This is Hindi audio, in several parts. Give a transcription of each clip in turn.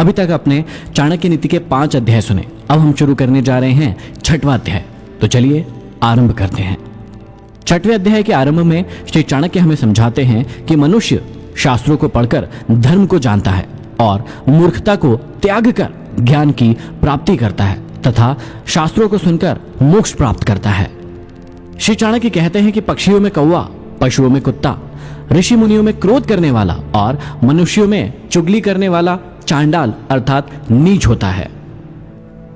अभी तक अपने चाणक्य नीति के 5 अध्याय सुने। अब हम शुरू करने जा रहे हैं 6वां अध्याय। तो चलिए आरंभ करते हैं। 6वें अध्याय के आरंभ में श्री चाणक्य हमें समझाते हैं कि मनुष्य शास्त्रों को पढ़कर धर्म को जानता है और मूर्खता को त्याग कर ज्ञान की प्राप्ति करता है तथा शास्त्रों को सुनकर मोक्ष प्राप्त करता है। श्री चाणक्य कहते हैं कि पक्षियों में कौवा, पशुओं में कुत्ता, ऋषि मुनियों में क्रोध करने वाला और मनुष्यों में चुगली करने वाला चांडाल अर्थात नीच होता है।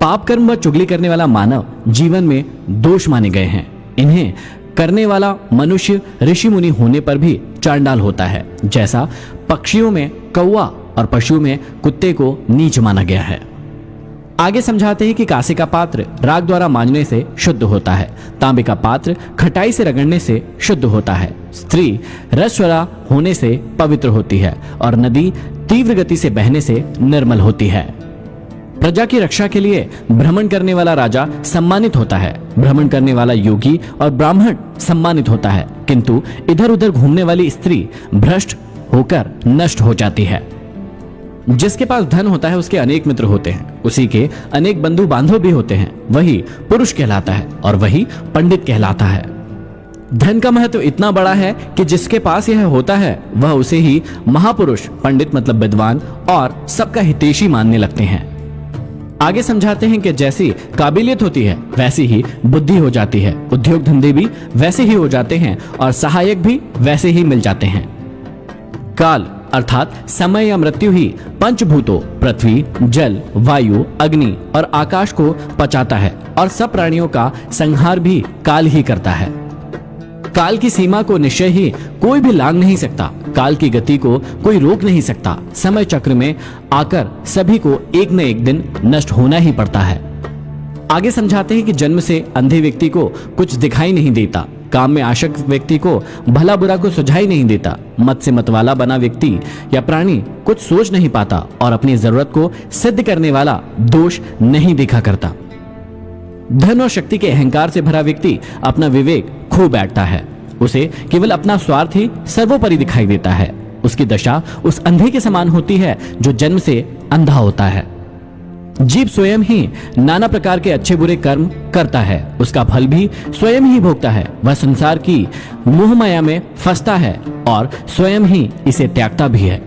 पाप कर्म व चुगली करने वाला मानव जीवन में दोष माने गए हैं। इन्हें करने वाला मनुष्य ऋषि मुनि होने पर भी चांडाल होता है, जैसा पक्षियों में कौवा और पशुओं में कुत्ते को नीच माना गया है। आगे समझाते हैं कि कांसे का पात्र राग द्वारा मांजने से शुद्ध होता है, तांबे का पात्र खटाई से रगड़ने से शुद्ध होता है, स्त्री रसवरा होने से पवित्र होती है और नदी तीव्र गति से बहने से निर्मल होती है। प्रजा की रक्षा के लिए भ्रमण करने वाला राजा सम्मानित होता है, भ्रमण करने वाला योगी और ब्राह्मण सम्मानित होता है, किंतु इधर उधर घूमने वाली स्त्री भ्रष्ट होकर नष्ट हो जाती है। जिसके पास धन होता है उसके अनेक मित्र होते हैं, उसी के अनेक बंधु बांधव भी होते हैं, वही पुरुष कहलाता है और वही पंडित कहलाता है। धन का महत्व इतना बड़ा है कि जिसके पास यह होता है वह उसे ही महापुरुष, पंडित मतलब विद्वान और सबका हितैषी मानने लगते हैं। आगे समझाते हैं कि जैसी काबिलियत होती है वैसी ही बुद्धि हो जाती है, उद्योग धंधे भी वैसे ही हो जाते हैं और सहायक भी वैसे ही मिल जाते हैं। काल अर्थात समय या मृत्यु ही पंचभूतों पृथ्वी, जल, वायु, अग्नि और आकाश को पचाता है और सब प्राणियों का संहार भी काल ही करता है। काल की सीमा को निश्चय ही कोई भी लांघ नहीं सकता, काल की गति को कोई रोक नहीं सकता। समय चक्र में आकर सभी को एक न एक दिन नष्ट होना ही पड़ता है। आगे समझाते हैं कि जन्म से अंधे व्यक्ति को कुछ दिखाई नहीं देता, काम में आसक्त व्यक्ति को भला बुरा को सुझाई नहीं देता, मत से मतवाला बना व्यक्ति या प्राणी कुछ सोच नहीं पाता और अपनी जरूरत को सिद्ध करने वाला दोष नहीं देखा करता। धन और शक्ति के अहंकार से भरा व्यक्ति अपना विवेक खो बैठता है, उसे केवल अपना स्वार्थ ही सर्वोपरि दिखाई देता है। उसकी दशा उस अंधे के समान होती है जो जन्म से अंधा होता है। जीव स्वयं ही नाना प्रकार के अच्छे बुरे कर्म करता है, उसका फल भी स्वयं ही भोगता है। वह संसार की मोह माया में फंसता है और स्वयं ही इसे त्यागता भी है।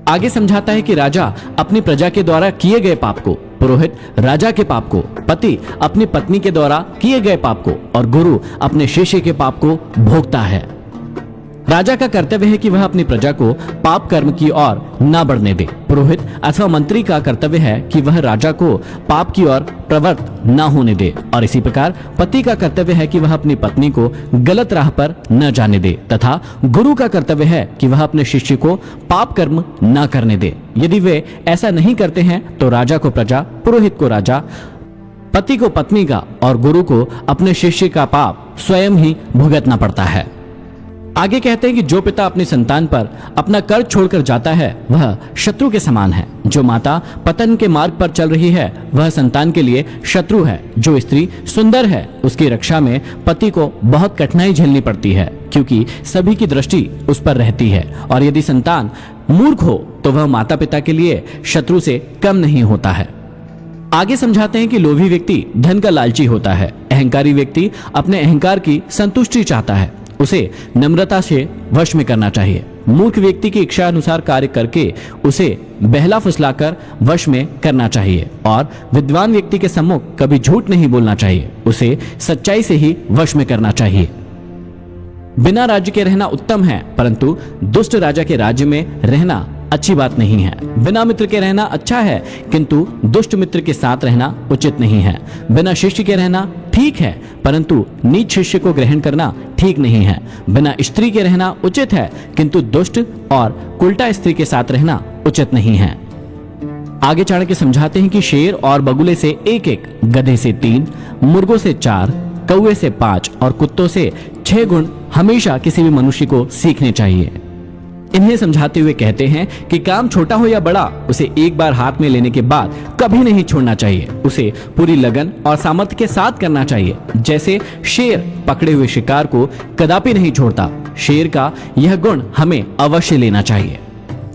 आगे समझाता है कि राजा अपनी प्रजा के द्वारा किए गए पाप को, पुरोहित राजा के पाप को, पति अपनी पत्नी के द्वारा किए गए पाप को और गुरु अपने शिष्य के पाप को भोगता है। राजा का कर्तव्य है कि वह अपनी प्रजा को पाप कर्म की ओर न बढ़ने दे। पुरोहित अथवा मंत्री का कर्तव्य है कि वह राजा को पाप की ओर प्रवृत्त न होने दे और इसी प्रकार पति का कर्तव्य है कि वह अपनी पत्नी को गलत राह पर न जाने दे तथा गुरु का कर्तव्य है कि वह अपने शिष्य को पाप कर्म न करने दे। यदि वे ऐसा नहीं करते हैं तो राजा को प्रजा, पुरोहित को राजा, पति को पत्नी का और गुरु को अपने शिष्य का पाप स्वयं ही भुगतना पड़ता है। आगे कहते हैं कि जो पिता अपनी संतान पर अपना कर्ज छोड़कर जाता है वह शत्रु के समान है। जो माता पतन के मार्ग पर चल रही है वह संतान के लिए शत्रु है। जो स्त्री सुंदर है उसकी रक्षा में पति को बहुत कठिनाई झेलनी पड़ती है, क्योंकि सभी की दृष्टि उस पर रहती है और यदि संतान मूर्ख हो तो वह माता पिता के लिए शत्रु से कम नहीं होता है। आगे समझाते हैं कि लोभी व्यक्ति धन का लालची होता है, अहंकारी व्यक्ति अपने अहंकार की संतुष्टि चाहता है, उसे नम्रता से वश में करना चाहिए। मूर्ख व्यक्ति की इच्छा अनुसार कार्य करके उसे बहला फुसलाकर वश में करना चाहिए और विद्वान व्यक्ति के सम्मुख कभी झूठ नहीं बोलना चाहिए, उसे सच्चाई से ही वश में करना चाहिए। बिना राज्य के रहना उत्तम है, परंतु दुष्ट राजा के राज्य में रहना अच्छी बात नहीं है। बिना मित्र के रहना अच्छा है, किंतु दुष्ट मित्र के साथ रहना उचित नहीं है। बिना शिष्य के रहना ठीक है, परंतु नीच शिष्य को ग्रहण करना ठीक नहीं है। बिना स्त्री के रहना उचित है, किंतु दुष्ट और उल्टा स्त्री के साथ रहना उचित नहीं है। आगे चाणक्य समझाते हैं कि शेर और बगुले से 1-1, गधे से 3, मुर्गों से 4, कौवे से 5 और कुत्तों से 6 गुण हमेशा किसी भी मनुष्य को सीखने चाहिए। इन्हें समझाते हुए कहते हैं कि काम छोटा हो या बड़ा, उसे एक बार हाथ में लेने के बाद कभी नहीं छोड़ना चाहिए। उसे पूरी लगन और सामर्थ्य के साथ करना चाहिए। जैसे शेर पकड़े हुए शिकार को कदापि नहीं छोड़ता, शेर का यह गुण हमें अवश्य लेना चाहिए।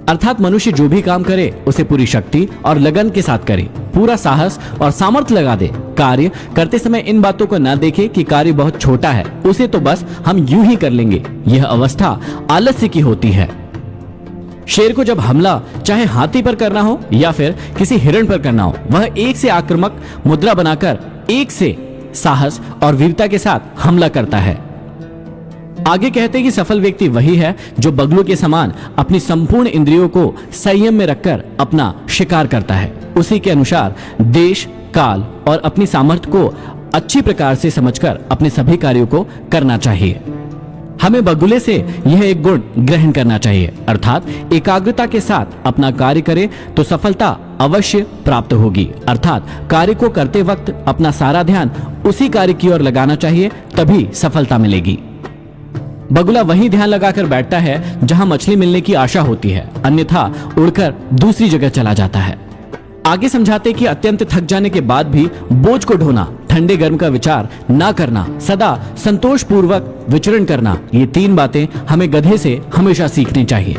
अर्थात मनुष्य जो भी काम करे उसे पूरी शक्ति और लगन के साथ करे, पूरा साहस और सामर्थ्य लगा दे। कार्य करते समय इन बातों को न देखे कि कार्य बहुत छोटा है, उसे तो बस हम यूं ही कर लेंगे। यह अवस्था आलस्य की होती है। शेर को जब हमला चाहे हाथी पर करना हो या फिर किसी हिरण पर करना हो, वह एक से आक्रामक मुद्रा बनाकर एक से साहस और वीरता के साथ हमला करता है। आगे कहते हैं कि सफल व्यक्ति वही है जो बगलों के समान अपनी संपूर्ण इंद्रियों को संयम में रखकर अपना शिकार करता है। उसी के अनुसार देश, काल और अपनी सामर्थ्य को अच्छी प्रकार से समझकर अपने सभी कार्यों को करना चाहिए। हमें बगुले से यह एक गुण ग्रहण करना चाहिए, अर्थात एकाग्रता के साथ अपना कार्य करे तो सफलता अवश्य प्राप्त होगी। अर्थात कार्य को करते वक्त अपना सारा ध्यान उसी कार्य की ओर लगाना चाहिए, तभी सफलता मिलेगी। बगुला वही ध्यान लगाकर बैठता है जहां मछली मिलने की आशा होती है, अन्यथा उड़कर दूसरी जगह चला जाता है। आगे समझाते कि अत्यंत थक जाने के बाद भी बोझ को ढोना, ठंडे गर्म का विचार ना करना, सदा संतोष पूर्वक विचरण करना, ये 3 बातें हमें गधे से हमेशा सीखनी चाहिए।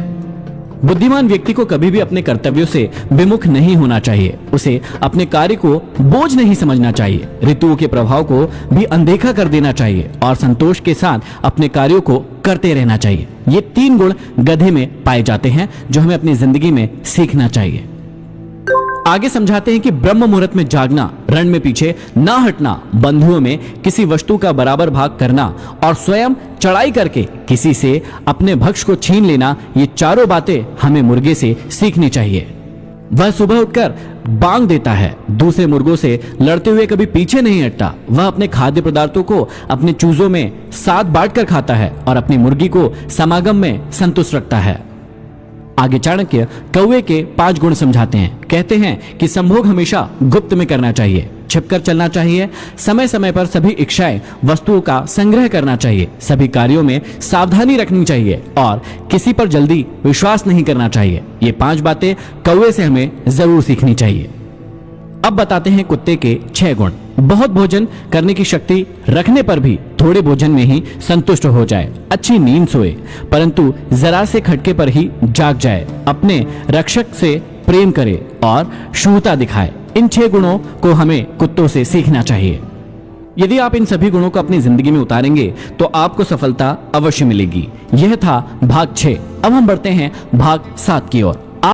बुद्धिमान व्यक्ति को कभी भी अपने कर्तव्यों से विमुख नहीं होना चाहिए। उसे अपने कार्य को बोझ नहीं समझना चाहिए, ऋतुओं के प्रभाव को भी अनदेखा कर देना चाहिए और संतोष के साथ अपने कार्यों को करते रहना चाहिए। ये 3 गुण गधे में पाए जाते हैं जो हमें अपनी जिंदगी में सीखना चाहिए। आगे समझाते हैं कि ब्रह्म मुहूर्त में जागना, रण में पीछे ना हटना, बंधुओं में किसी वस्तु का बराबर भाग करना और स्वयं चढ़ाई करके किसी से अपने भक्ष को छीन लेना, ये चारों बातें हमें मुर्गे से सीखनी चाहिए। वह सुबह उठकर बांग देता है, दूसरे मुर्गों से लड़ते हुए कभी पीछे नहीं हटता। वह अपने खाद्य पदार्थों को अपने चूजों में साथ बांटकर खाता है और अपनी मुर्गी को समागम में संतुष्ट रखता है। आगे चाणक्य कौवे के 5 गुण समझाते हैं। कहते हैं कि संभोग हमेशा गुप्त में करना चाहिए, छिपकर चलना चाहिए, समय समय पर सभी इच्छाएं वस्तुओं का संग्रह करना चाहिए, सभी कार्यों में सावधानी रखनी चाहिए और किसी पर जल्दी विश्वास नहीं करना चाहिए। ये 5 बातें कौवे से हमें जरूर सीखनी चाहिए। अब बताते हैं कुत्ते के 6 गुण। बहुत भोजन करने की शक्ति रखने पर भी थोड़े भोजन में ही संतुष्ट हो जाए, अच्छी नींद सोए, परंतु जरा से खटके पर ही जाग जाए, अपने रक्षक से प्रेम करे और शुद्धता दिखाए। इन 6 गुणों को हमें कुत्तों से सीखना चाहिए। यदि आप इन सभी गुणों को अपनी जिंदगी में उतारेंगे तो आपको सफलता अवश्य मिलेगी। यह था भाग 6। अब हम बढ़ते हैं भाग 7 की ओर।